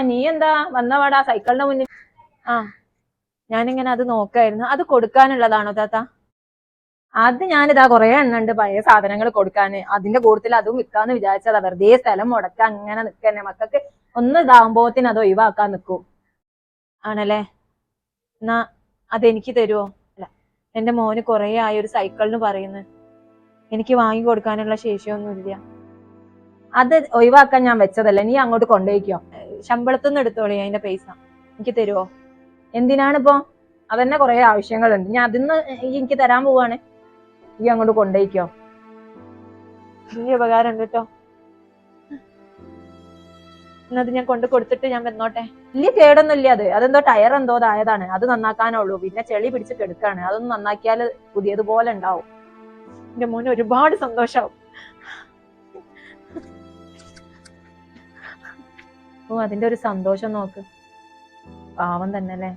നീ എന്താ വന്നവാടാ സൈക്കിളിന്റെ മുന്നിൽ? ആ ഞാനിങ്ങനെ അത് നോക്കായിരുന്നു. അത് കൊടുക്കാനുള്ളതാണോ താത്ത? അത് ഞാനിതാ കുറെ എണ്ണുണ്ട് പഴയ സാധനങ്ങൾ കൊടുക്കാന്. അതിന്റെ കൂട്ടത്തിൽ അതും വിൽക്കാന്ന് വിചാരിച്ചതാ. വെറുതെ സ്ഥലം മുടക്ക അങ്ങനെ നിക്കന്നെ. മക്കൾക്ക് ഒന്ന് ഇതാകുമ്പോത്തിന് അത് ഒഴിവാക്കാൻ നിൽക്കും. ആണല്ലേ? എന്നാ അതെനിക്ക് തരുമോ? അല്ല, എന്റെ മോന് കുറെ ആയി ഒരു സൈക്കിളിന് പറയുന്നു. എനിക്ക് വാങ്ങി കൊടുക്കാനുള്ള ശേഷിയൊന്നുമില്ല. അത് ഒഴിവാക്കാൻ ഞാൻ വെച്ചതല്ല. നീ അങ്ങോട്ട് കൊണ്ടുപോയിക്കോ. ശമ്പളത്തുനിന്ന് എടുത്തോളി അതിന്റെ പൈസ. എനിക്ക് തരുമോ? എന്തിനാണിപ്പോ? അതന്നെ കുറെ ആവശ്യങ്ങളുണ്ട്. ഞാൻ അതിന്ന് എനിക്ക് തരാൻ പോവാണ്. നീ അങ്ങോട്ട് കൊണ്ടുപോയിക്കോ. വലിയ ഉപകാരം ഉണ്ട് കേട്ടോ. എന്നത് ഞാൻ കൊണ്ട് കൊടുത്തിട്ട് ഞാൻ വന്നോട്ടെ. വലിയ കേടൊന്നും ഇല്ല. അതെന്തോ ടയർ എന്തോ ആയതാണ്. അത് നന്നാക്കാനുള്ളൂ. പിന്നെ ചെളി പിടിച്ച് കെടുക്കാണ്. അതൊന്നും നന്നാക്കിയാൽ പുതിയതുപോലെ ഉണ്ടാവും. എന്റെ മോന് ഒരുപാട് സന്തോഷാവും. ഓ, അതിന്റെ ഒരു സന്തോഷം നോക്ക്. പാവം തന്നെ അല്ലേ.